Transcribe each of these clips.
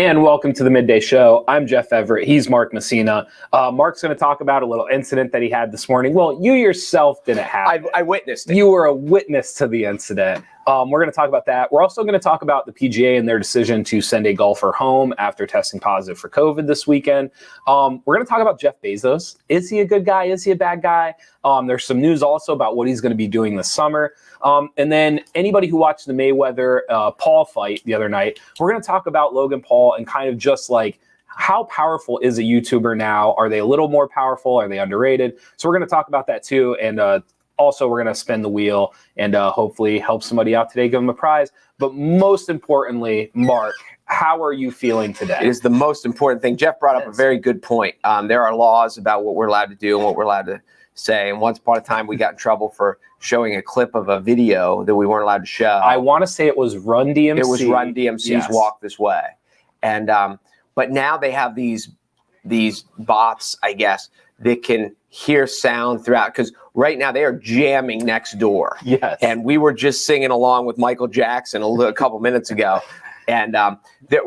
And welcome to the Midday Show. I'm Jeff Everett. He's Mark Messina. Mark's going to talk about a little incident that he had this morning. Well, you yourself didn't have it. I witnessed it. You were a witness to the incident. We're going to talk about that. We're also going to talk about the PGA and their decision to send a golfer home after testing positive for COVID this weekend. We're going to talk about Jeff Bezos. Is he a good guy? Is he a bad guy? There's some news also about what he's going to be doing this summer. And then anybody who watched the Mayweather-Paul fight the other night, we're going to talk about Logan Paul and kind of just like how powerful is a YouTuber now? Are they a little more powerful? Are they underrated? So we're going to talk about that too. And also, we're going to spin the wheel and hopefully help somebody out today, give them a prize. But most importantly, Mark, how are you feeling today? It is the most important thing. Jeff brought up a very good point. There are laws about what we're allowed to do and what we're allowed to say. And once upon a time, we got in trouble for showing a clip of a video that we weren't allowed to show. I want to say it was Run DMC. It was Run DMC's yes. Walk This Way. And but now they have these bots, I guess, that can hear sound throughout, because right now they are jamming next door. Yes. And we were just singing along with Michael Jackson a couple minutes ago. And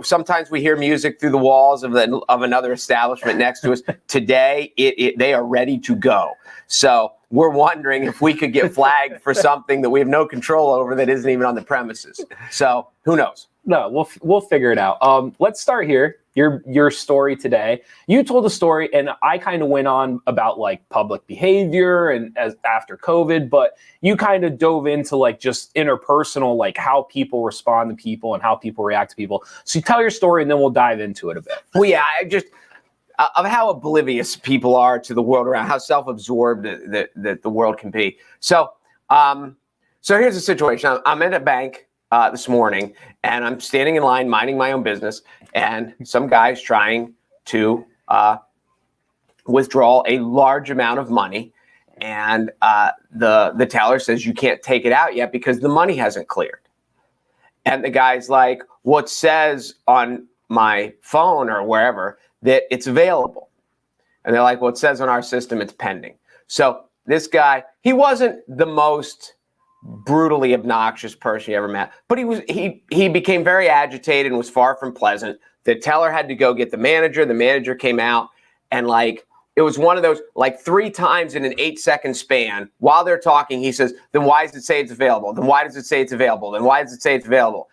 sometimes we hear music through the walls of another establishment next to us. Today, they are ready to go. So we're wondering if we could get flagged for something that we have no control over that isn't even on the premises. So who knows? No, we'll figure it out. Let's start here. Your story today. You told a story, and I kind of went on about like public behavior and after COVID, but you kind of dove into like just interpersonal, like how people respond to people and how people react to people. So you tell your story, and then we'll dive into it a bit. Well, yeah, of how oblivious people are to the world around, how self-absorbed that the world can be. So here's the situation. I'm at a bank this morning, and I'm standing in line minding my own business, and some guy's trying to withdraw a large amount of money, and the teller says you can't take it out yet because the money hasn't cleared. And the guy's like, well, it says on my phone or wherever that it's available. And they're like, well, it says on our system it's pending. So this guy, he wasn't the most brutally obnoxious person you ever met, but he became very agitated and was far from pleasant. The teller had to go get the manager came out, and like it was one of those, like 3 times in an 8-second span while they're talking, he says, then why does it say it's available? Then why does it say it's available? Then why does it say it's available?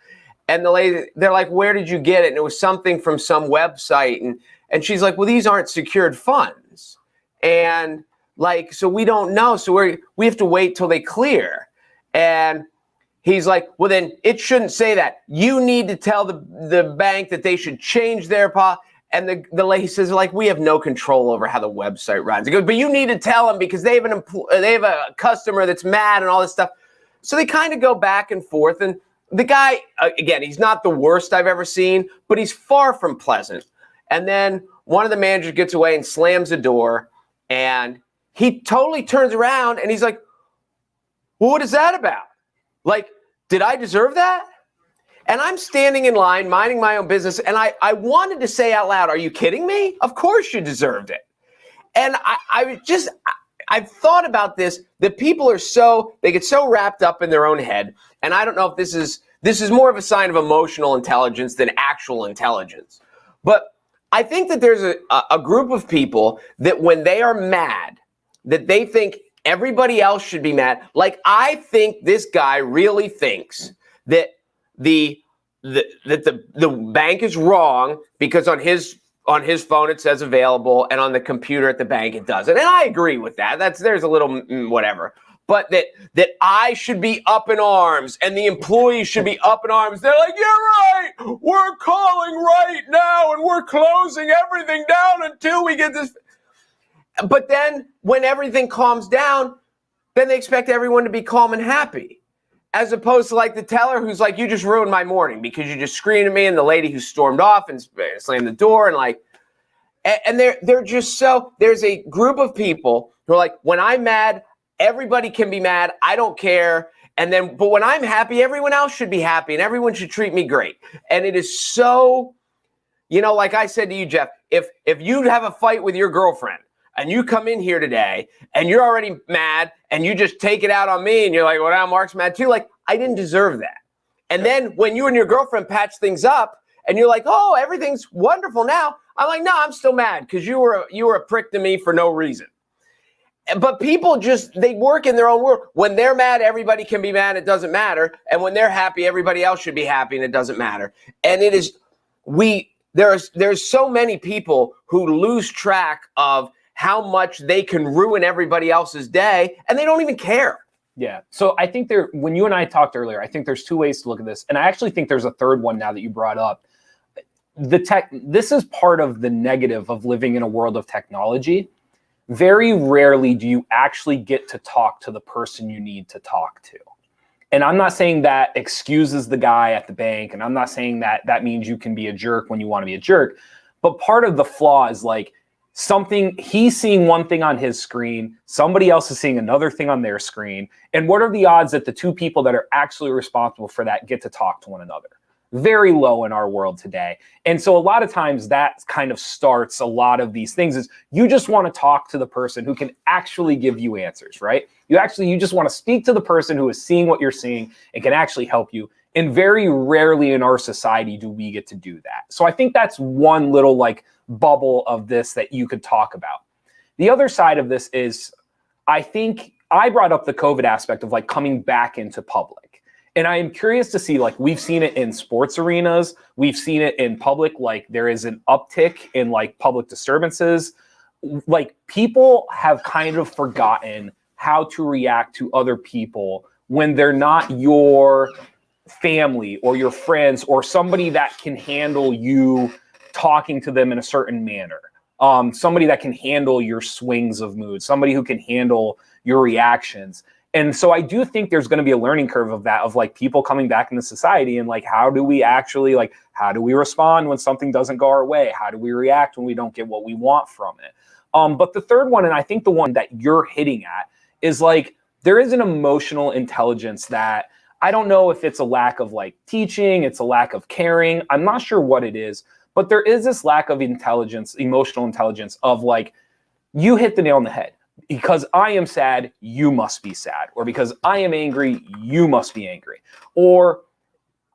And the lady, they're like, where did you get it? And it was something from some website. And she's like, well, these aren't secured funds. And like, so we don't know. So we have to wait till they clear. And he's like, well, then it shouldn't say that. You need to tell the bank that they should change their policy. And the lady says, like, we have no control over how the website runs. He goes, but you need to tell them because they have a customer that's mad and all this stuff. So they kind of go back and forth. And the guy, again, he's not the worst I've ever seen, but he's far from pleasant. And then one of the managers gets away and slams the door, and he totally turns around and he's like, well, what is that about? Like, did I deserve that? And I'm standing in line, minding my own business, and I wanted to say out loud, are you kidding me? Of course you deserved it. And I've thought about this, that people they get so wrapped up in their own head, and I don't know if this is more of a sign of emotional intelligence than actual intelligence. But I think that there's a group of people that when they are mad, that they think everybody else should be mad. Like, I think this guy really thinks that the bank is wrong because on his phone it says available, and on the computer at the bank it doesn't. And I agree with that. There's a little whatever. But that I should be up in arms and the employees should be up in arms. They're like, you're right. We're calling right now and we're closing everything down until we get this. But then when everything calms down, then they expect everyone to be calm and happy. As opposed to like the teller who's like, you just ruined my morning because you just screamed at me, and the lady who stormed off and slammed the door, and like, and they're just so, there's a group of people who are like, when I'm mad, everybody can be mad. I don't care. But when I'm happy, everyone else should be happy and everyone should treat me great. And it is so, like I said to you, Jeff, if you have a fight with your girlfriend and you come in here today and you're already mad and you just take it out on me and you're like, well, now Mark's mad too. Like, I didn't deserve that. And then when you and your girlfriend patch things up and you're like, oh, everything's wonderful now. I'm like, no, I'm still mad because you were a prick to me for no reason. But people they work in their own world. When they're mad, everybody can be mad. It doesn't matter. And when they're happy, everybody else should be happy, and it doesn't matter. And there's so many people who lose track of how much they can ruin everybody else's day, and they don't even care. Yeah. So I think when you and I talked earlier, I think there's two ways to look at this. And I actually think there's a third one now that you brought up. This is part of the negative of living in a world of technology. Very rarely do you actually get to talk to the person you need to talk to. And I'm not saying that excuses the guy at the bank, and I'm not saying that means you can be a jerk when you want to be a jerk. But part of the flaw is like he's seeing one thing on his screen, somebody else is seeing another thing on their screen. And what are the odds that the two people that are actually responsible for that get to talk to one another? Very low in our world today. And so a lot of times that kind of starts a lot of these things is you just want to talk to the person who can actually give you answers, right? You just want to speak to the person who is seeing what you're seeing and can actually help you. And very rarely in our society do we get to do that. So I think that's one little like bubble of this that you could talk about. The other side of this is, I think I brought up the COVID aspect of like coming back into public. And I am curious to see, like, we've seen it in sports arenas. We've seen it in public, like there is an uptick in like public disturbances. Like people have kind of forgotten how to react to other people when they're not your family or your friends or somebody that can handle you talking to them in a certain manner. Somebody that can handle your swings of mood, somebody who can handle your reactions. And so I do think there's going to be a learning curve of that, of like people coming back into society and like, how do we respond when something doesn't go our way? How do we react when we don't get what we want from it? But the third one, and I think the one that you're hitting at, is like, there is an emotional intelligence that I don't know if it's a lack of like teaching, it's a lack of caring. I'm not sure what it is, but there is this lack of intelligence, emotional intelligence of like, you hit the nail on the head. Because I am sad, you must be sad. Or because I am angry, you must be angry. Or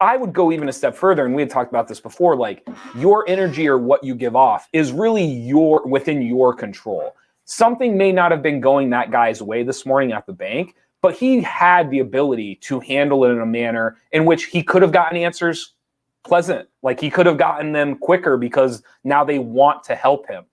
I would go even a step further, and we had talked about this before, like your energy or what you give off is really within your control. Something may not have been going that guy's way this morning at the bank, but he had the ability to handle it in a manner in which he could have gotten answers pleasant. Like he could have gotten them quicker because now they want to help him.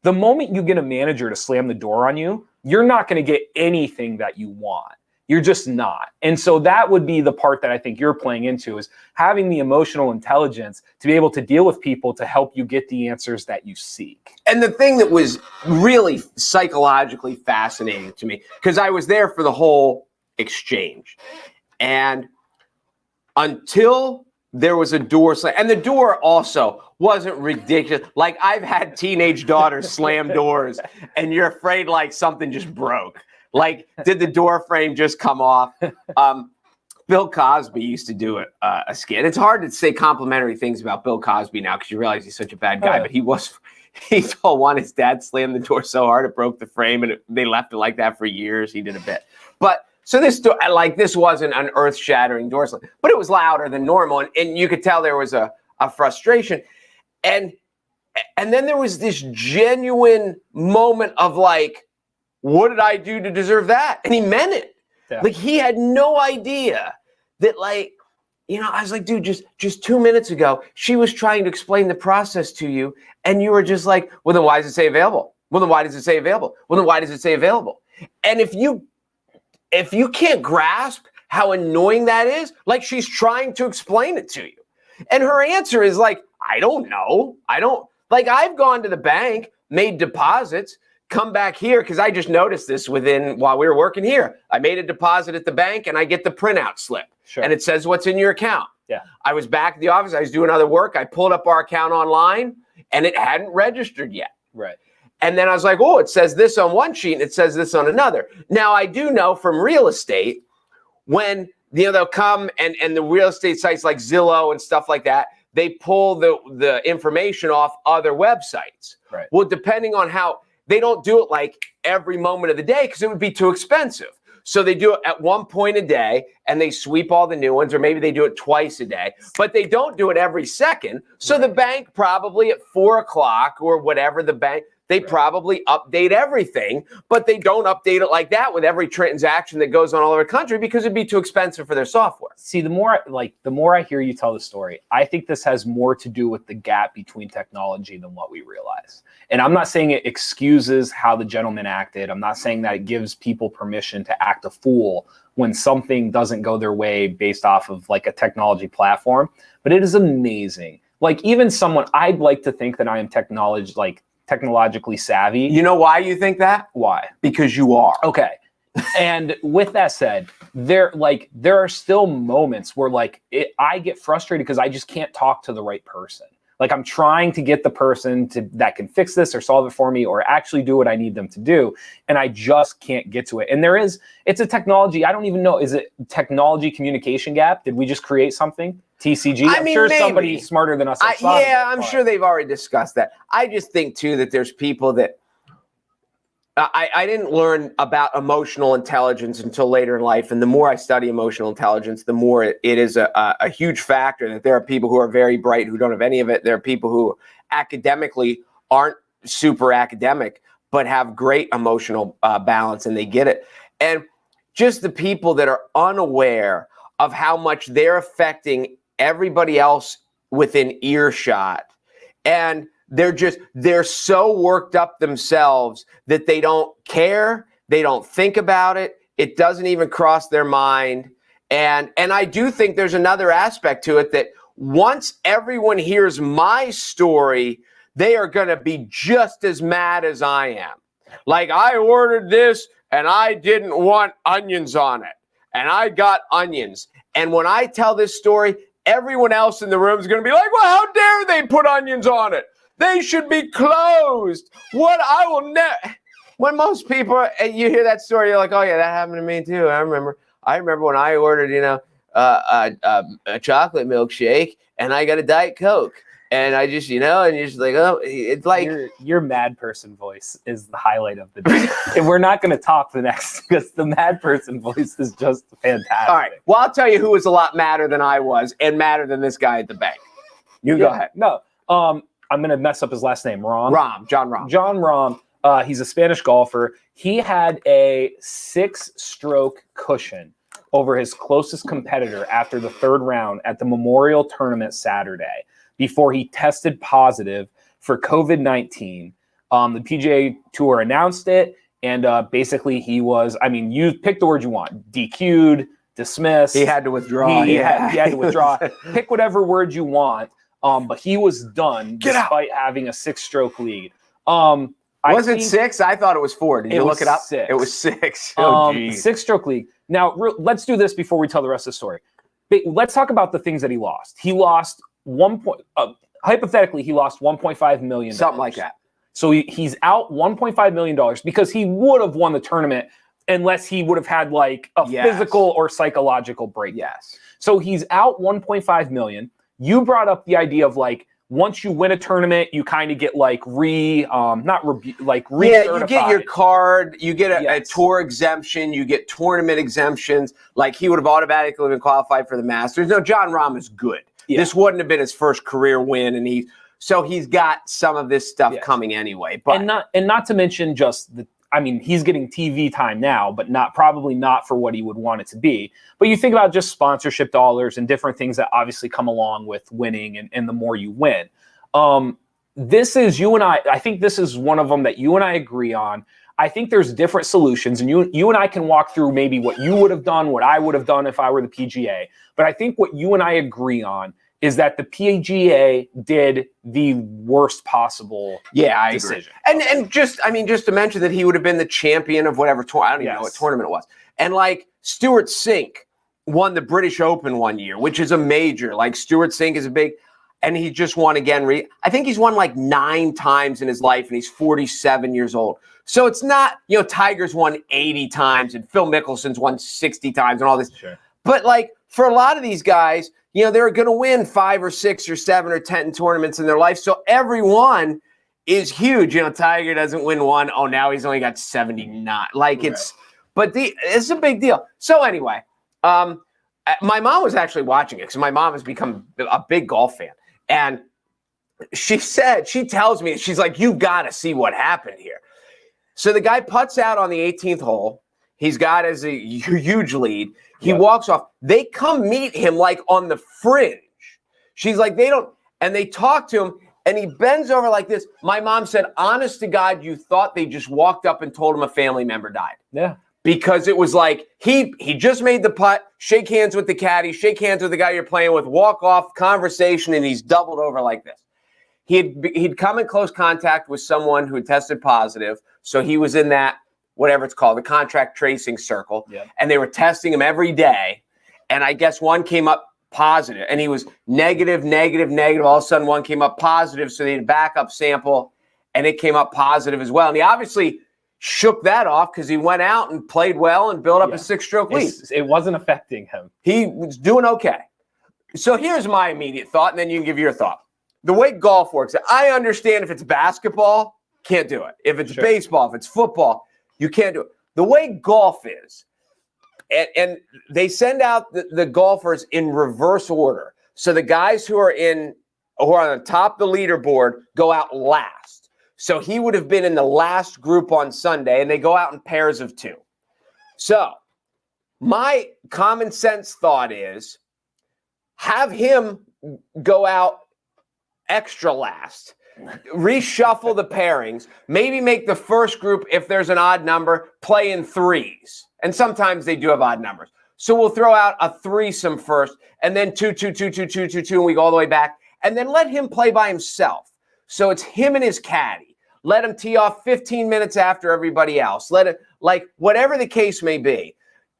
The moment you get a manager to slam the door on you, you're not going to get anything that you want. You're just not. And so that would be the part that I think you're playing into, is having the emotional intelligence to be able to deal with people to help you get the answers that you seek. And the thing that was really psychologically fascinating to me, because I was there for the whole exchange, and until there was a door slam, and the door also wasn't ridiculous. Like I've had teenage daughters slam doors and you're afraid like something just broke. Like, did the door frame just come off? Bill Cosby used to do a skit. It's hard to say complimentary things about Bill Cosby now because you realize he's such a bad guy, but he told one, his dad slammed the door so hard it broke the frame, and they left it like that for years. He did a bit. But so this wasn't an earth-shattering door slam, but it was louder than normal, and you could tell there was a frustration. And then there was this genuine moment of like, what did I do to deserve that? And he meant it. Yeah. Like he had no idea that, like, you know, I was like, dude, just 2 minutes ago, she was trying to explain the process to you, and you were just like, well, then why does it say available? Well, then why does it say available? Well, then why does it say available? And if you can't grasp how annoying that is, like she's trying to explain it to you. And her answer is like, I don't know. I've gone to the bank, made deposits, come back here, because I just noticed this while we were working here. I made a deposit at the bank and I get the printout slip. Sure. And it says what's in your account. Yeah. I was back at the office. I was doing other work. I pulled up our account online and it hadn't registered yet. Right. And then I was like, oh, it says this on one sheet and it says this on another. Now, I do know from real estate, when they'll come and the real estate sites like Zillow and stuff like that, they pull the information off other websites. Right. Well, depending on how, they don't do it like every moment of the day because it would be too expensive. So they do it at one point a day and they sweep all the new ones, or maybe they do it twice a day, but they don't do it every second. So the bank probably at 4 o'clock or whatever they probably update everything, but they don't update it like that with every transaction that goes on all over the country because it'd be too expensive for their software. See, the more I hear you tell the story, I think this has more to do with the gap between technology than what we realize. And I'm not saying it excuses how the gentleman acted. I'm not saying that it gives people permission to act a fool when something doesn't go their way based off of like a technology platform, but it is amazing. Like even someone, I'd like to think that I am technologically savvy. You know why you think that? Why? Because you are. Okay. And with that said, there are still moments where I get frustrated because I just can't talk to the right person. Like I'm trying to get the person that can fix this or solve it for me or actually do what I need them to do. And I just can't get to it. And it's a technology. I don't even know. Is it technology communication gap? Did we just create something? TCG? I'm sure maybe. Somebody smarter than us. I'm sure they've already discussed that. I just think too that there's people that I didn't learn about emotional intelligence until later in life. And the more I study emotional intelligence, the more it is a huge factor that there are people who are very bright who don't have any of it. There are people who academically aren't super academic, but have great emotional balance and they get it. And just the people that are unaware of how much they're affecting everybody else within earshot. And they're so worked up themselves that they don't care. They don't think about it. It doesn't even cross their mind. And I do think there's another aspect to it that once everyone hears my story, they are going to be just as mad as I am. Like I ordered this and I didn't want onions on it. And I got onions. And when I tell this story, everyone else in the room is going to be like, well, how dare they put onions on it? They should be closed. What I will never. When most people, you hear that story, you're like, oh yeah, that happened to me too. I remember when I ordered, a chocolate milkshake and I got a Diet Coke. And I just, and you're just like, oh, it's like your mad person voice is the highlight of the day. And we're not going to talk the next because the mad person voice is just fantastic. All right. Well, I'll tell you who was a lot madder than I was and madder than this guy at the bank. You go ahead. No, I'm going to mess up his last name. John Rahm. John Rahm. He's a Spanish golfer. He had a 6-stroke cushion over his closest competitor after the third round at the Memorial Tournament Saturday before he tested positive for COVID-19. The PGA Tour announced it, and basically he was, you pick the word you want, DQ'd, dismissed. He had to withdraw. He had to withdraw. Pick whatever word you want. But he was done despite having a 6-stroke lead. Was it 6? I thought it was 4. Did you look it up? 6. It was 6. 6-stroke lead. Now, let's do this before we tell the rest of the story. Let's talk about the things that he lost. He lost hypothetically, he lost $1.5 million. Something like that. So he's out $1.5 million because he would have won the tournament unless he would have had like a physical or psychological break. Yes. So he's out $1.5 million. You brought up the idea of once you win a tournament, you kind of get recertified. Yeah, you get your card, you get a tour exemption, you get tournament exemptions. Like he would have automatically been qualified for the Masters. No, John Rahm is good. Yeah. This wouldn't have been his first career win, and he's got some of this stuff coming anyway. But and not to mention just he's getting TV time now, but probably not for what he would want it to be. But you think about just sponsorship dollars and different things that obviously come along with winning and the more you win. This is you and I think this is one of them that you and I agree on. I think there's different solutions, and you and I can walk through maybe what you would have done, what I would have done if I were the PGA. But I think what you and I agree on is that the PGA did the worst possible decision. Agree. And just to mention that he would have been the champion of whatever I don't even know what tournament it was. And Stuart Sink won the British Open one year, which is a major. Stuart Sink is a big, and he just won again. I think he's won 9 times in his life, and he's 47 years old. So it's not, Tiger's won 80 times and Phil Mickelson's won 60 times and all this. Sure. But for a lot of these guys, they're going to win 5 or 6 or 7 or 10 tournaments in their life. So everyone is huge. Tiger doesn't win one. Oh, now he's only got 79. But it's a big deal. So anyway, my mom was actually watching it because my mom has become a big golf fan. And she tells me, she's like, you got to see what happened here. So the guy putts out on the 18th hole. He's got a huge lead. He walks off. They come meet him like on the fringe. She's like, and they talk to him, and he bends over like this. My mom said, honest to God, you thought they just walked up and told him a family member died. Yeah. Because it was like, he just made the putt, shake hands with the caddy, shake hands with the guy you're playing with, walk off, conversation, and he's doubled over like this. He'd come in close contact with someone who had tested positive, so he was in that, whatever it's called, the contract tracing circle, and they were testing him every day, and I guess one came up positive, and he was negative. All of a sudden, one came up positive, so they had a backup sample, and it came up positive as well. And he obviously shook that off because he went out and played well and built up a 6-stroke lead. It wasn't affecting him. He was doing okay. So here's my immediate thought, and then you can give your thought. The way golf works, I understand if it's basketball, can't do it. If it's baseball, if it's football, you can't do it. The way golf is, and they send out the golfers in reverse order. So the guys who are on the top of the leaderboard go out last. So he would have been in the last group on Sunday, and they go out in pairs of 2. So my common sense thought is have him go out extra last, reshuffle the pairings, maybe make the first group, if there's an odd number, play in 3s. And sometimes they do have odd numbers. So we'll throw out a threesome first, and then 2, 2, 2, 2, 2, 2, 2, and we go all the way back. And then let him play by himself. So it's him and his caddy. Let him tee off 15 minutes after everybody else. Let it, like, whatever the case may be.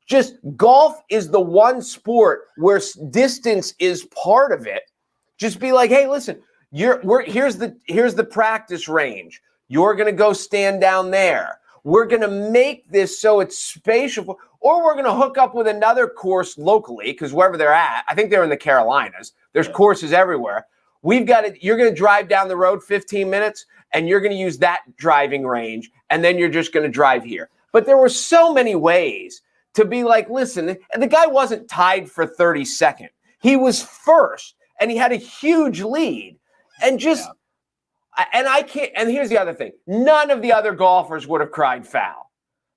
Just golf is the one sport where distance is part of it. Just be like, hey, listen, here's the practice range. You're going to go stand down there. We're going to make this so it's spatial, or we're going to hook up with another course locally, because wherever they're at, I think they're in the Carolinas. There's courses everywhere. You're going to drive down the road 15 minutes, and you're going to use that driving range, and then you're just going to drive here. But there were so many ways to be like, listen, and the guy wasn't tied for 32nd. He was first, and he had a huge lead. And just, and I can't, and here's the other thing. None of the other golfers would have cried foul.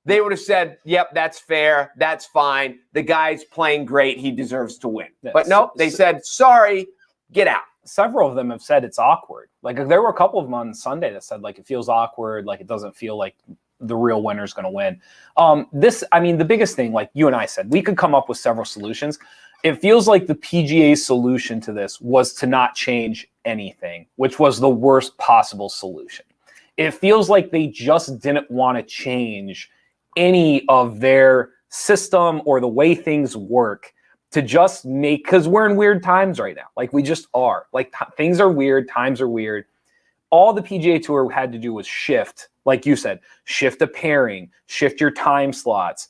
They would have said, yep, that's fair. That's fine. The guy's playing great. He deserves to win. But nope, they said, sorry, get out. Several of them have said it's awkward. Like, there were a couple of them on Sunday that said, like, it feels awkward. Like, it doesn't feel like the real winner's going to win. The biggest thing, like you and I said, we could come up with several solutions. It feels like the PGA's solution to this was to not change anything, which was the worst possible solution. It feels like they just didn't want to change any of their system or the way things work to just make, because we're in weird times right now. Like, we just are. Like, things are weird, times are weird. All the PGA Tour had to do was shift, like you said, shift a pairing, shift your time slots,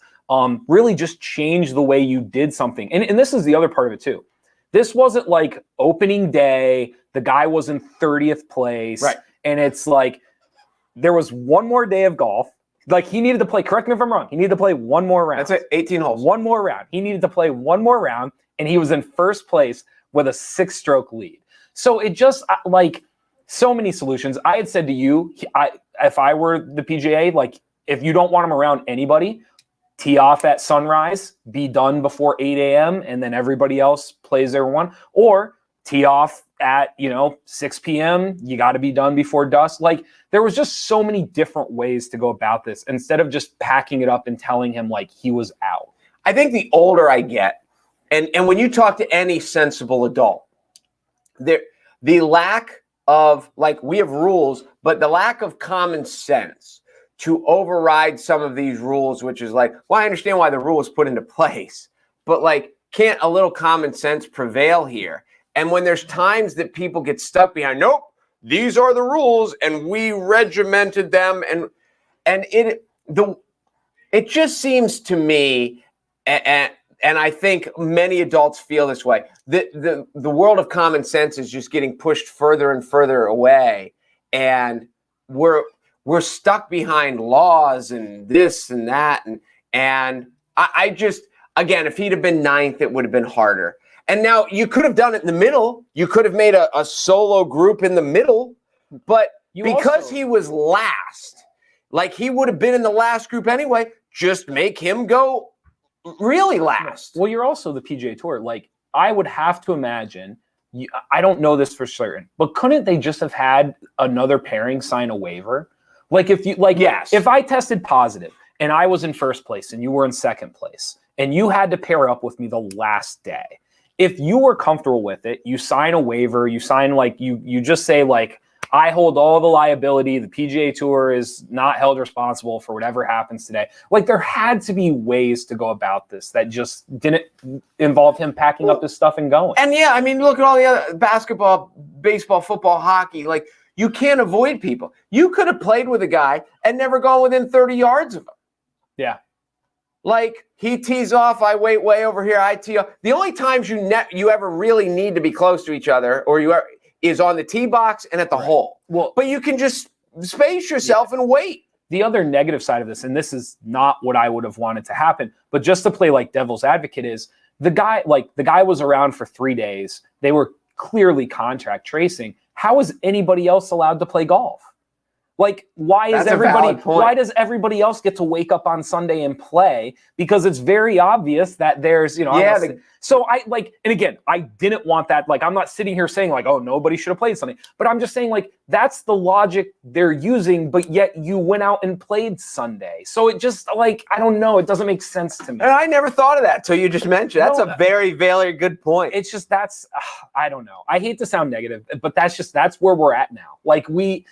really just change the way you did something. And this is the other part of it too. This wasn't like opening day, the guy was in 30th place. Right. And it's like, there was one more day of golf. Like, he needed to play, correct me if I'm wrong, he needed to play one more round. That's it, 18 holes. One more round. He needed to play one more round, and he was in first place with a 6-stroke lead. So it just, like, so many solutions. I had said to you, if I were the PGA, like, if you don't want him around anybody, tee off at sunrise, be done before 8 a.m., and then everybody else plays their one. Or tee off at, 6 p.m., you got to be done before dusk. Like, there was just so many different ways to go about this instead of just packing it up and telling him, like, he was out. I think the older I get, and when you talk to any sensible adult, the lack of, like, we have rules, but the lack of common sense to override some of these rules, which is like, well, I understand why the rule was put into place, but, like, can't a little common sense prevail here? And when there's times that people get stuck behind, nope, these are the rules, and we regimented them, and it just seems to me, and I think many adults feel this way, the world of common sense is just getting pushed further and further away, and we're stuck behind laws and this and that, and And I just, again, if he'd have been ninth, it would have been harder. And now you could have done it in the middle. You could have made a solo group in the middle, but because he was last, like he would have been in the last group anyway, just make him go really last. Well, you're also the PGA Tour. Like, I would have to imagine, I don't know this for certain, but couldn't they just have had another pairing sign a waiver? Like, if you, like, yes, if I tested positive and I was in first place and you were in second place and you had to pair up with me the last day, if you were comfortable with it, you sign a waiver, you sign, like, you just say, like, I hold all the liability. The PGA Tour is not held responsible for whatever happens today. Like, there had to be ways to go about this that just didn't involve him packing up his stuff and going. And yeah, I mean, look at all the other basketball, baseball, football, hockey. Like, you can't avoid people. You could have played with a guy and never gone within 30 yards of him. Yeah. Like, he tees off, I wait way over here, I tee off. The only times you ever really need to be close to each other, or is on the tee box and at the hole. Well, but you can just space yourself and wait. The other negative side of this, and this is not what I would have wanted to happen, but just to play like devil's advocate, is the guy was around for 3 days. They were clearly contract tracing. How is anybody else allowed to play golf? Like, why does everybody else get to wake up on Sunday and play? Because it's very obvious that there's, so I like, and again, I didn't want that. Like, I'm not sitting here saying like, oh, nobody should have played Sunday, but I'm just saying, like, that's the logic they're using, but yet you went out and played Sunday. So it just, like, I don't know. It doesn't make sense to me. And I never thought of that till you just mentioned. That's a very, very good point. It's just, I don't know. I hate to sound negative, but that's where we're at now. Like, we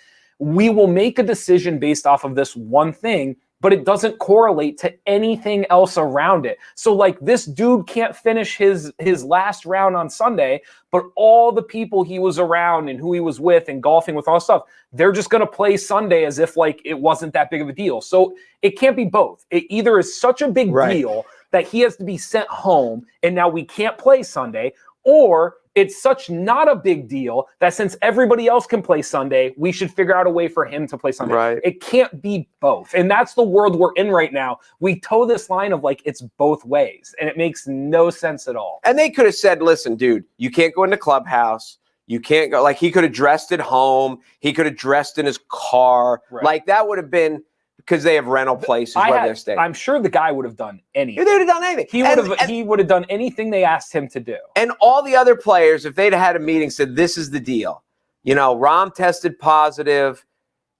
will make a decision based off of this one thing, but it doesn't correlate to anything else around it. So, like, this dude can't finish his last round on Sunday, but all the people he was around and who he was with and golfing with, all stuff, they're just going to play Sunday as if, like, it wasn't that big of a deal. So it can't be both. It either is such a big deal that he has to be sent home and now we can't play Sunday, or it's such not a big deal that since everybody else can play Sunday, we should figure out a way for him to play Sunday. Right. It can't be both. And that's the world we're in right now. We toe this line of, like, it's both ways, and it makes no sense at all. And they could have said, listen, dude, you can't go in the clubhouse. You can't go. Like, he could have dressed at home. He could have dressed in his car. Right. Like, that would have been, because they have rental places where they're staying. I'm sure the guy would have done anything. They would have done anything. He would have done anything they asked him to do. And all the other players, if they'd had a meeting, said, this is the deal. You know, Rahm tested positive.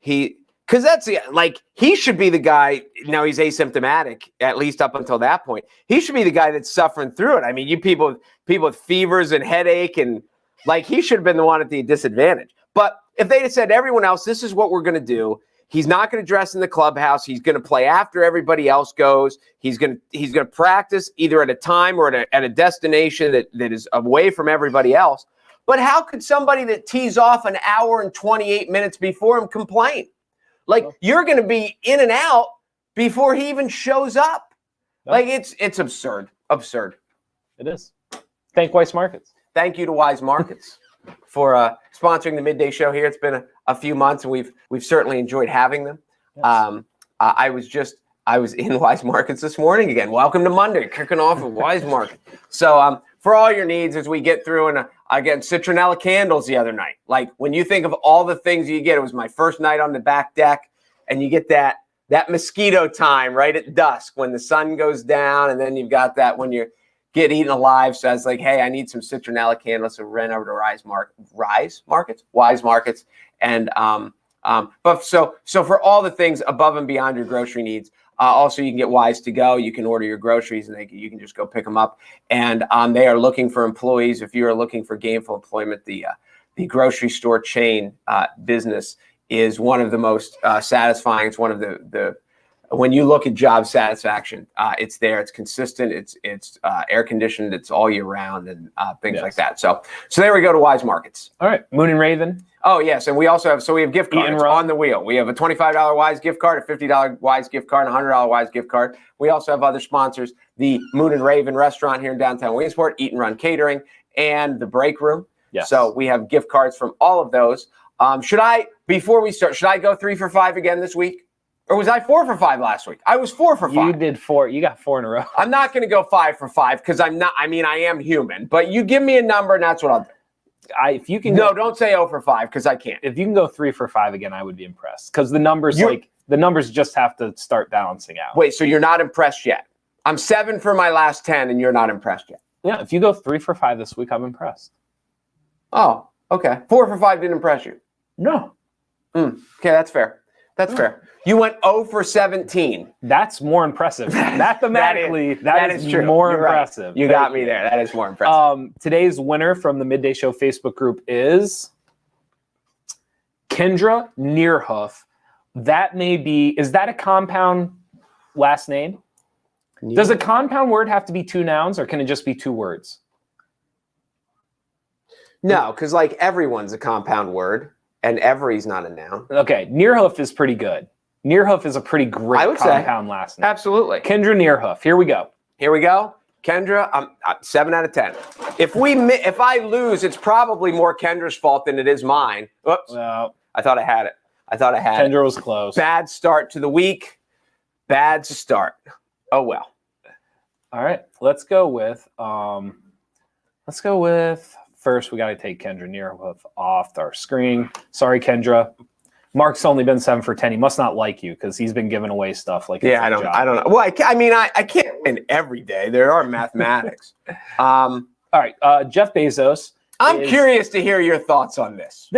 Because that's, like, he should be the guy. Now he's asymptomatic, at least up until that point. He should be the guy that's suffering through it. I mean, you people with fevers and headache, and, like, he should have been the one at the disadvantage. But if they'd have said to everyone else, this is what we're going to do. He's not going to dress in the clubhouse. He's going to play after everybody else goes. He's going to practice either at a time or at a destination that is away from everybody else. But how could somebody that tees off an hour and 28 minutes before him complain? Like, you're going to be in and out before he even shows up. Like, it's absurd. Absurd. It is. Thank Weis Markets. Thank you to Weis Markets for sponsoring the Midday Show here. It's been a few months, and we've certainly enjoyed having them. Yes. I was in Weis Markets this morning again. Welcome to Monday, kicking off at Weis Market. So for all your needs as we get through, and again, citronella candles the other night. Like, when you think of all the things you get, it was my first night on the back deck, and you get that mosquito time right at dusk when the sun goes down, and then you've got that when you're get eaten alive. So I was like, hey, I need some citronella candles. So ran over to Weis Markets. And but so for all the things above and beyond your grocery needs, also you can get Weis to go. You can order your groceries, and you can just go pick them up. And they are looking for employees. If you are looking for gainful employment, the grocery store chain business is one of the most satisfying. It's one of the when you look at job satisfaction, it's there. It's consistent. It's air conditioned. It's all year round, and things like that. So there we go to Weis Markets. All right, Moon and Raven. Oh yes, and we also have gift cards on the wheel. We have a $25 Weis gift card, a $50 Weis gift card, and a $100 Weis gift card. We also have other sponsors: the Moon and Raven restaurant here in downtown Williamsport, Eat and Run Catering, and the Break Room. Yes. So we have gift cards from all of those. Before we start, should I go 3 for 5 again this week? Or was I 4 for 5 last week? I was 4 for 5. You did 4. You got 4 in a row. I'm not going to go 5 for 5 because I'm not. I mean, I am human. But you give me a number, and that's what I'll do. If you can, don't say 0 for 5 because I can't. If you can go 3 for 5 again, I would be impressed because the numbers just have to start balancing out. Wait, so you're not impressed yet? I'm 7 for my last 10, and you're not impressed yet. Yeah, if you go 3 for 5 this week, I'm impressed. Oh, okay. 4 for 5 didn't impress you. No. Okay, that's fair. That's fair. You went 0 for 17. That's more impressive. Mathematically, that is true. More You're impressive. Right. You got me there. That is more impressive. Today's winner from the Midday Show Facebook group is Kendra Nearhoof. Is that a compound last name? Does a compound word have to be 2 nouns or can it just be 2 words? No, because like everyone's a compound word and every's not a noun. Okay, Nearhoof is pretty good. Nearhoof is a pretty great compound last name. Absolutely. Kendra Nearhoof. Here we go. Kendra, I'm 7 out of 10. If I lose, it's probably more Kendra's fault than it is mine. Whoops. Well, I thought I had it. Kendra was close. Bad start to the week. Bad start. Oh well. All right. Let's go with first we got to take Kendra Nearhoof off our screen. Sorry, Kendra. Mark's only been 7 for 10. He must not like you because he's been giving away stuff like I don't know. Well, I can't win every day. There are mathematics. All right, Jeff Bezos. I'm curious to hear your thoughts on this.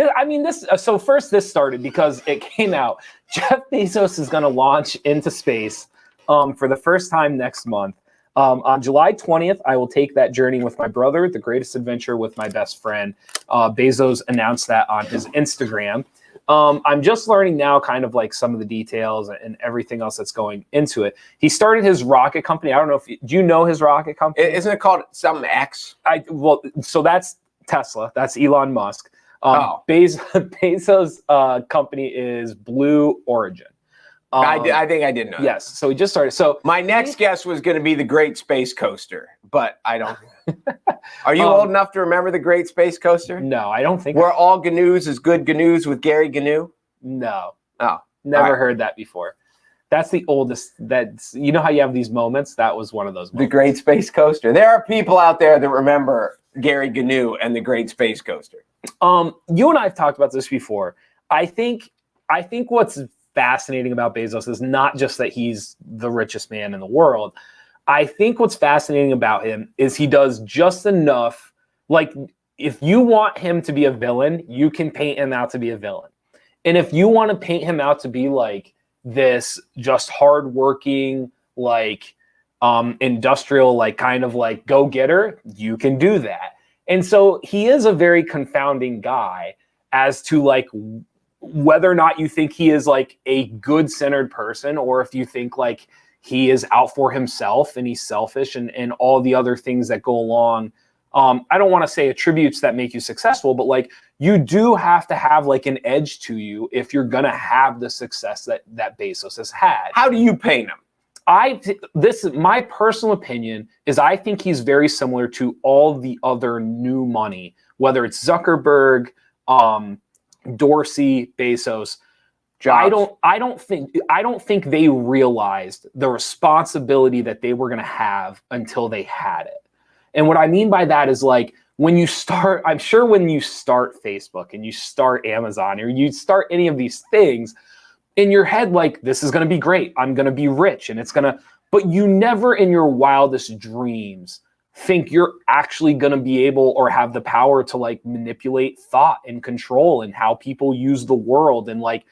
So first this started because it came out. Jeff Bezos is going to launch into space for the first time next month. On July 20th, I will take that journey with my brother, the greatest adventure with my best friend. Bezos announced that on his Instagram. I'm just learning now kind of like some of the details and everything else that's going into it. He started his rocket company. I don't know do you know his rocket company? Isn't it called something X? So that's Tesla. That's Elon Musk. Bezos' company is Blue Origin. I think I did know. Yes. So he just started. So my next guess was going to be the Great Space Coaster, but I don't. Are you old enough to remember the Great Space Coaster? No, I don't think. Were all GNUs as good GNUs with Gary GNU? No. Oh, never heard that before. That's the oldest. You know how you have these moments? That was one of those moments. The Great Space Coaster. There are people out there that remember Gary GNU and the Great Space Coaster. You and I have talked about this before. I think what's fascinating about Bezos is not just that he's the richest man in the world. I think what's fascinating about him is he does just enough. Like, if you want him to be a villain, you can paint him out to be a villain. And if you want to paint him out to be like this just hardworking, like industrial, like kind of like go-getter, you can do that. And so he is a very confounding guy as to like whether or not you think he is like a good centered person or if you think like he is out for himself and he's selfish and all the other things that go along. I don't want to say attributes that make you successful, but like you do have to have like an edge to you if you're going to have the success that Bezos has had. How do you paint him? My personal opinion is I think he's very similar to all the other new money, whether it's Zuckerberg, Dorsey, Bezos. Jobs. I don't think they realized the responsibility that they were going to have until they had it. And what I mean by that is like when you start Facebook and you start Amazon or you start any of these things in your head, like this is going to be great. I'm going to be rich and but you never in your wildest dreams think you're actually going to be able or have the power to like manipulate thought and control and how people use the world and like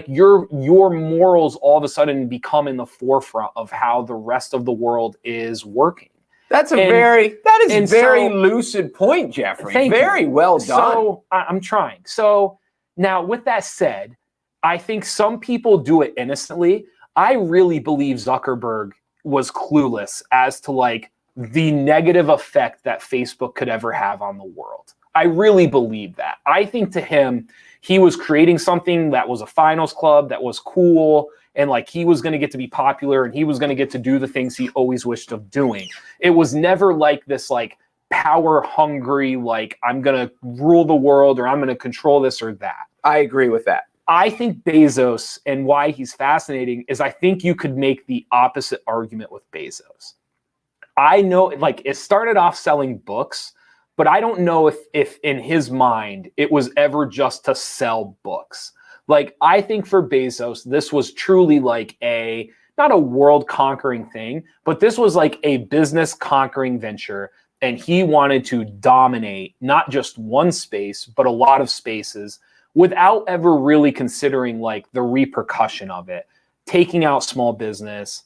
your morals all of a sudden become in the forefront of how the rest of the world is working. That is a very lucid point, Jeffrey. Very well done. So I'm trying. So now with that said, I think some people do it innocently. I really believe Zuckerberg was clueless as to like the negative effect that Facebook could ever have on the world. I really believe that. I think to him, he was creating something that was a finals club that was cool. And like he was going to get to be popular and he was going to get to do the things he always wished of doing. It was never like this like power hungry, like I'm going to rule the world or I'm going to control this or that. I agree with that. I think Bezos, and why he's fascinating, is I think you could make the opposite argument with Bezos. I know, like, it started off selling books, but I don't know if in his mind it was ever just to sell books. Like, I think for Bezos, this was truly like not a world conquering thing, but this was like a business conquering venture. And he wanted to dominate not just one space, but a lot of spaces without ever really considering like the repercussion of it, taking out small business,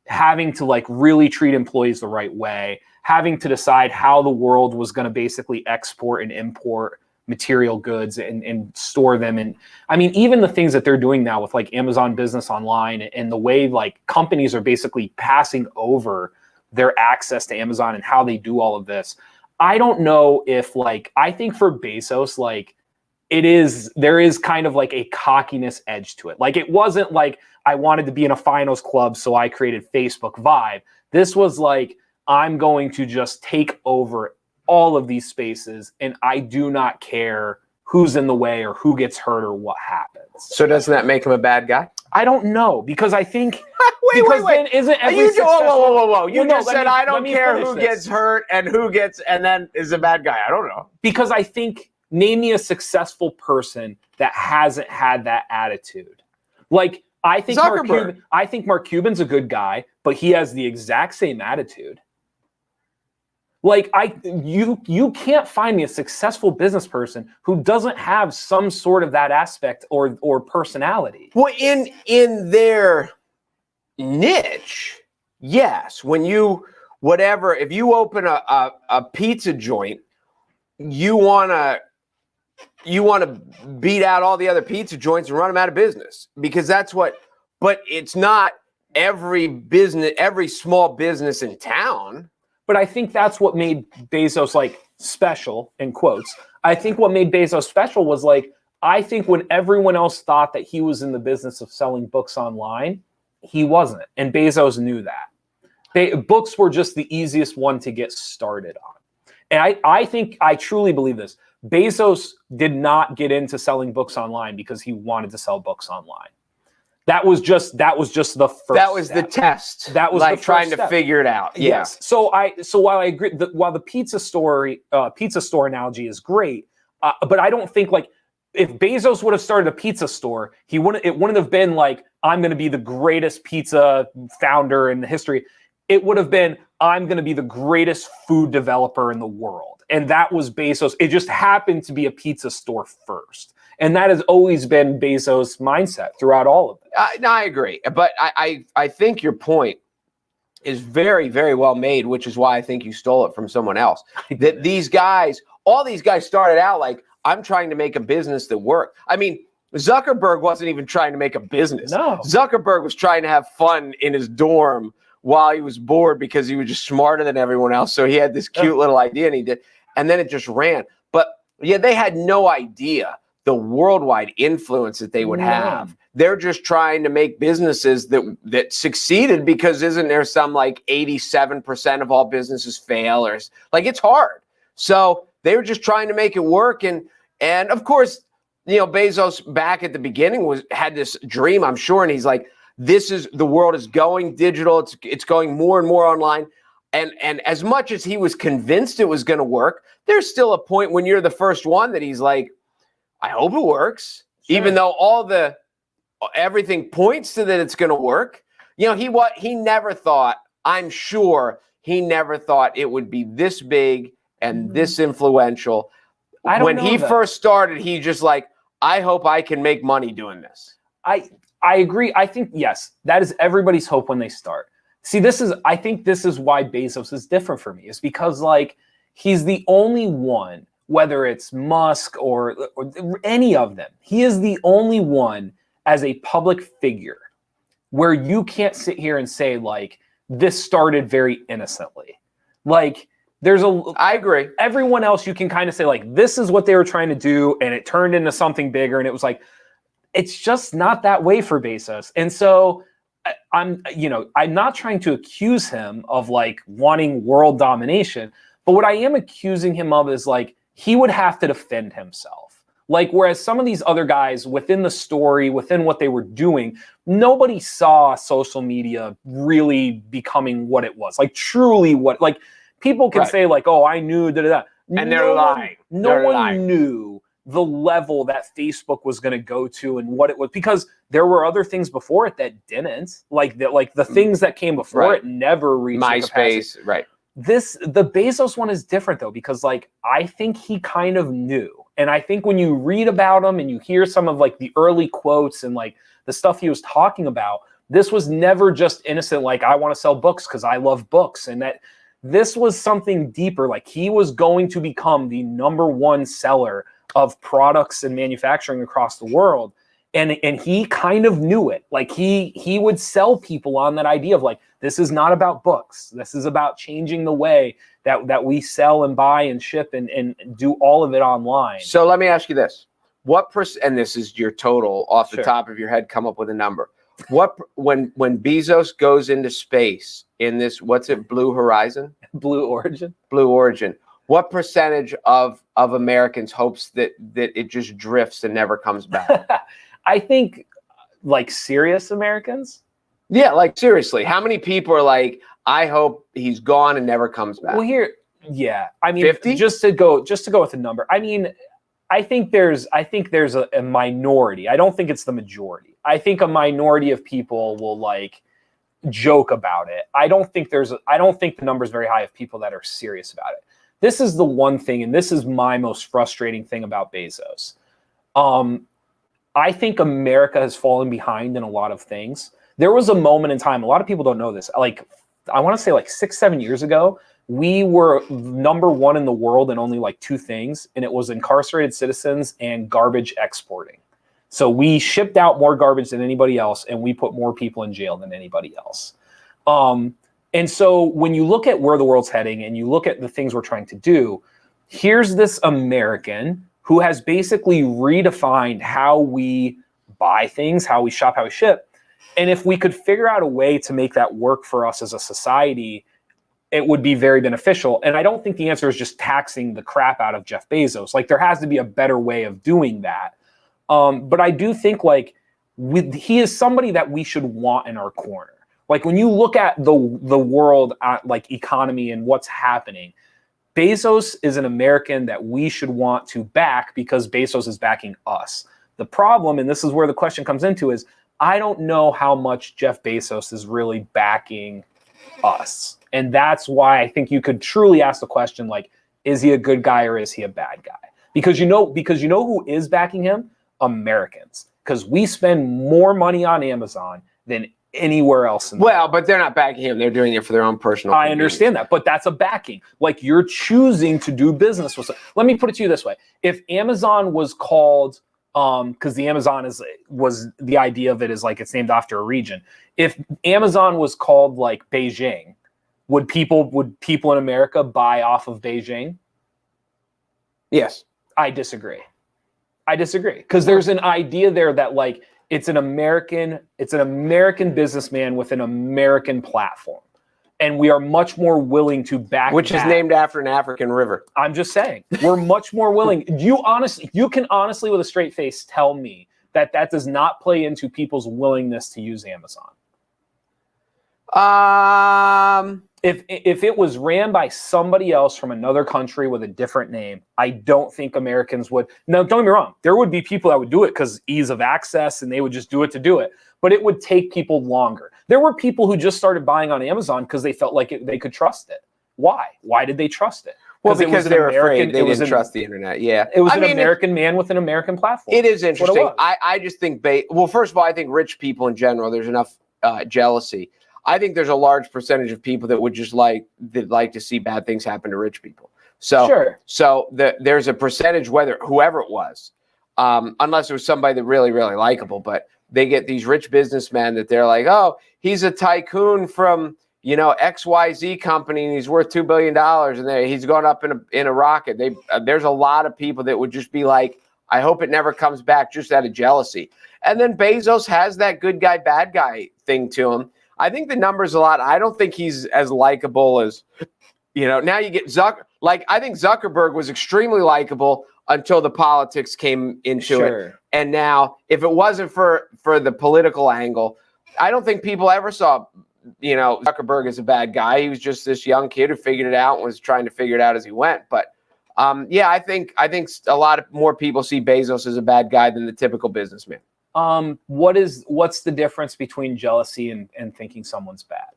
having to like really treat employees the right way, having to decide how the world was going to basically export and import material goods and store them. And I mean, even the things that they're doing now with like Amazon Business Online and the way like companies are basically passing over their access to Amazon and how they do all of this. I don't know if like, I think for Bezos, like there is kind of like a cockiness edge to it. Like it wasn't like I wanted to be in a finals club, so I created Facebook Vibe. This was like, I'm going to just take over all of these spaces and I do not care who's in the way or who gets hurt or what happens. So doesn't that make him a bad guy? I don't know, because I think wait. Then isn't every whoa. You just said I don't care who this. Gets hurt and who gets and then is a bad guy. I don't know. Because I think, name me a successful person that hasn't had that attitude. Like I think Mark Cuban's a good guy, but he has the exact same attitude. Like you can't find me a successful business person who doesn't have some sort of that aspect or personality. Well, in their niche, yes. When if you open a pizza joint, you wanna beat out all the other pizza joints and run them out of business, because that's what. But it's not every small business in town. But I think that's what made Bezos like special, in quotes. I think what made Bezos special was like, I think when everyone else thought that he was in the business of selling books online, he wasn't. And Bezos knew that. Books were just the easiest one to get started on. And I truly believe this. Bezos did not get into selling books online because he wanted to sell books online. That was just the first. That was the test. That was like the trying to figure it out. Yeah. Yes. So while I agree, while the pizza store analogy is great, but I don't think like if Bezos would have started a pizza store, it wouldn't have been like, I'm going to be the greatest pizza founder in the history. It would have been, I'm going to be the greatest food developer in the world. And that was Bezos. It just happened to be a pizza store first. And that has always been Bezos' mindset throughout all of it. No, I agree. But I think your point is very, very well made, which is why I think you stole it from someone else. That all these guys started out like, I'm trying to make a business that worked. I mean, Zuckerberg wasn't even trying to make a business. No. Zuckerberg was trying to have fun in his dorm while he was bored because he was just smarter than everyone else. So he had this cute little idea and he did. And then it just ran. But yeah, they had no idea the worldwide influence that they would have. They're just trying to make businesses that succeeded, because isn't there some like 87% of all businesses fail, or like it's hard. So they were just trying to make it work. And of course, Bezos back at the beginning had this dream, I'm sure. And he's like, the world is going digital. It's going more and more online. And as much as he was convinced it was going to work, there's still a point when you're the first one that he's like, I hope it works, sure. Even though everything points to that it's going to work. He never thought, I'm sure he never thought it would be this big and this influential. When he first started, he just like, I hope I can make money doing this. I agree. I think, yes, that is everybody's hope when they start. See, I think this is why Bezos is different for me, is because like he's the only one, whether it's Musk or any of them, he is the only one as a public figure where you can't sit here and say like, this started very innocently. Like I agree. Everyone else, you can kind of say like, this is what they were trying to do, and it turned into something bigger. And it was like, it's just not that way for Bezos. And so I'm not trying to accuse him of like wanting world domination, but what I am accusing him of is like, he would have to defend himself. Like, whereas some of these other guys within the story, within what they were doing, nobody saw social media really becoming what it was. Like, truly what, like, people can say, like, oh, I knew, da-da-da. And they're lying. No one knew the level that Facebook was going to go to and what it was, because there were other things before it that didn't. Like the things that came before it never reached MySpace, right. The Bezos one is different though, because like I think he kind of knew. And I think when you read about him and you hear some of like the early quotes and like the stuff he was talking about, this was never just innocent, like I want to sell books because I love books. And that this was something deeper. Like he was going to become the #1 seller of products and manufacturing across the world. And he kind of knew it. Like he would sell people on that idea of like, this is not about books. This is about changing the way that we sell and buy and ship and do all of it online. So let me ask you this. And this is your total off the top of your head, come up with a number. When Bezos goes into space in this, what's it, Blue Horizon? Blue Origin. Blue Origin. What percentage of Americans hopes that it just drifts and never comes back? I think like serious Americans. Yeah, like seriously, how many people are like, I hope he's gone and never comes back? Well, I mean, 50? just to go with a number. I mean, I think there's a minority. I don't think it's the majority. I think a minority of people will like joke about it. I don't think the number is very high of people that are serious about it. This is the one thing, and this is my most frustrating thing about Bezos. I think America has fallen behind in a lot of things. There was a moment in time, a lot of people don't know this, like I want to say like 6-7 years ago, we were #1 in the world in only like 2 things, and it was incarcerated citizens and garbage exporting. So we shipped out more garbage than anybody else, and we put more people in jail than anybody else. And so when you look at where the world's heading and you look at the things we're trying to do, here's this American who has basically redefined how we buy things, how we shop, how we ship. And if we could figure out a way to make that work for us as a society, it would be very beneficial. And I don't think the answer is just taxing the crap out of Jeff Bezos. Like there has to be a better way of doing that. But I do think like he is somebody that we should want in our corner. Like when you look at the world like economy and what's happening, Bezos is an American that we should want to back because Bezos is backing us. The problem, and this is where the question comes into, is I don't know how much Jeff Bezos is really backing us. And that's why I think you could truly ask the question, like, is he a good guy or is he a bad guy? Because you know who is backing him? Americans. Because we spend more money on Amazon than anywhere else in the world. But they're not backing him. They're doing it for their own personal I understand that, but that's a backing. Like you're choosing to do business with. Let me put it to you this way. If Amazon was called, because the Amazon was the idea of it is like it's named after a region. If Amazon was called like Beijing, would people in America buy off of Beijing? Yes. I disagree. Because there's an idea there that like it's an American businessman with an American platform. And we are much more willing to back Which is named after an African river. I'm just saying, we're much more willing. You can honestly, with a straight face, tell me that does not play into people's willingness to use Amazon. If it was ran by somebody else from another country with a different name, I don't think Americans would. Now, don't get me wrong. There would be people that would do it because ease of access, and they would just do it to do it. But it would take people longer. There were people who just started buying on Amazon because they felt like they could trust it. Why? Why did they trust it? Well, because they were afraid they didn't trust the internet. Yeah. It was an American man with an American platform. It is interesting. I just think, well, first of all, I think rich people in general, there's enough jealousy. I think there's a large percentage of people that would just like to see bad things happen to rich people. So, sure. So there's a percentage, whoever it was, unless it was somebody that really, really likable, but they get these rich businessmen that they're like, oh, he's a tycoon from, XYZ company and he's worth $2 billion and he's going up in a rocket. There's a lot of people that would just be like, I hope it never comes back, just out of jealousy. And then Bezos has that good guy, bad guy thing to him. I think the number's a lot. I don't think he's as likable as, now you get I think Zuckerberg was extremely likable until the politics came into Sure. it. And now, if it wasn't for the political angle, I don't think people ever saw, Zuckerberg as a bad guy. He was just this young kid who figured it out and was trying to figure it out as he went. But I think a lot of more people see Bezos as a bad guy than the typical businessman. What's the difference between jealousy and thinking someone's bad?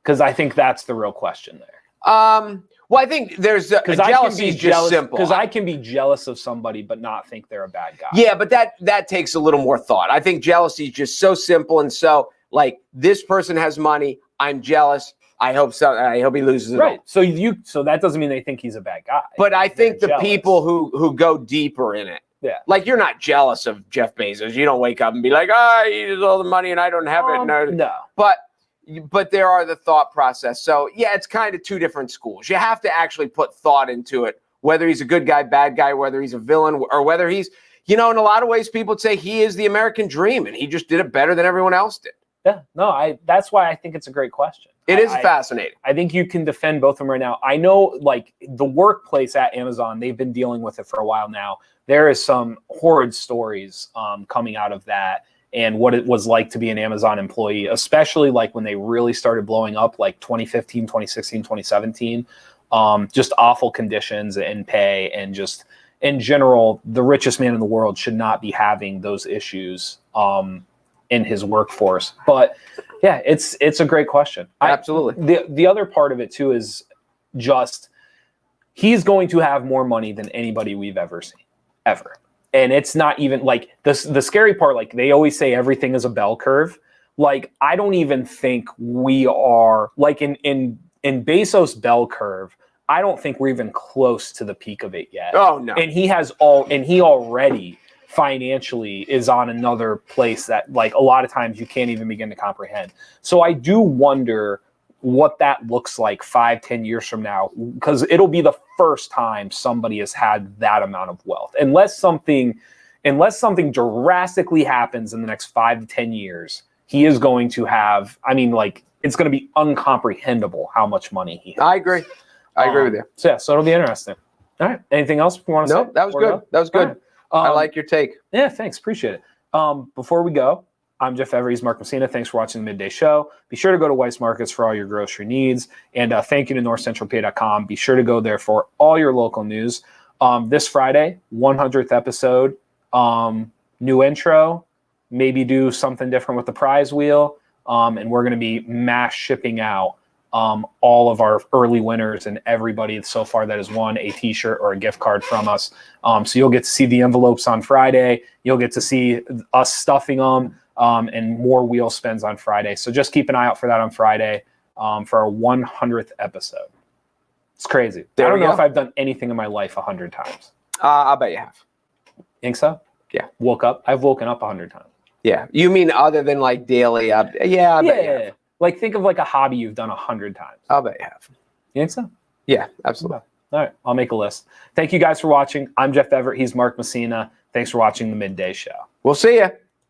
Because I think that's the real question there. Well, I think there's jealousy is just simple. Because I can be jealous of somebody but not think they're a bad guy. Yeah, but that takes a little more thought. I think jealousy is just so simple and so like this person has money. I'm jealous. I hope so. I hope he loses it. Right. All. So that doesn't mean they think he's a bad guy. But I think the jealous. people who go deeper in it. Yeah. Like you're not jealous of Jeff Bezos. You don't wake up and be like, he has all the money and I don't have it. No. But there are the thought process. So yeah, it's kind of two different schools. You have to actually put thought into it, whether he's a good guy, bad guy, whether he's a villain, or whether he's, in a lot of ways, people would say he is the American dream and he just did it better than everyone else did. Yeah, no, that's why I think it's a great question. It is fascinating. I think you can defend both of them right now. I know, like, the workplace at Amazon, they've been dealing with it for a while now. There is some horrid stories coming out of that and what it was like to be an Amazon employee, especially like when they really started blowing up, like 2015, 2016, 2017. Just awful conditions and pay, and just in general, the richest man in the world should not be having those issues in his workforce. But yeah, it's a great question. Absolutely. The other part of it too is just he's going to have more money than anybody we've ever seen, ever. And it's not even like the scary part, like they always say everything is a bell curve. Like, I don't even think we are like in Bezos' bell curve. I don't think we're even close to the peak of it yet. Oh no. And he already financially is on another place that, like, a lot of times you can't even begin to comprehend. So I do wonder what that looks like 5-10 years from now, because it'll be the first time somebody has had that amount of wealth, unless something drastically happens in the next 5 to 10 years. He is going to have, it's going to be uncomprehendable how much money he has. I agree with you. So it'll be interesting. All right. Anything else you want to say? No, that was good. That was good. Right. I like your take. Yeah, thanks. Appreciate it. Before we go, I'm Jeff Bezos. He's Mark Messina. Thanks for watching the Midday Show. Be sure to go to Weis Markets for all your grocery needs. And thank you to NorthcentralPa.com. Be sure to go there for all your local news. This Friday, 100th episode, new intro, maybe do something different with the prize wheel. And we're going to be mass shipping out all of our early winners and everybody so far that has won a t-shirt or a gift card from us. So you'll get to see the envelopes on Friday. You'll get to see us stuffing them and more wheel spins on Friday. So just keep an eye out for that on Friday for our 100th episode. It's crazy. I don't know if I've done anything in my life 100 times. I'll bet you have. Think so? Yeah. I've woken up 100 times. Yeah. You mean other than like daily? I bet you have. Like, think of like a hobby you've done 100 times. I'll bet you have. You think so? Yeah, absolutely. All right, I'll make a list. Thank you guys for watching. I'm Jeff Bezos. He's Mark Messina. Thanks for watching the Midday Show. We'll see you.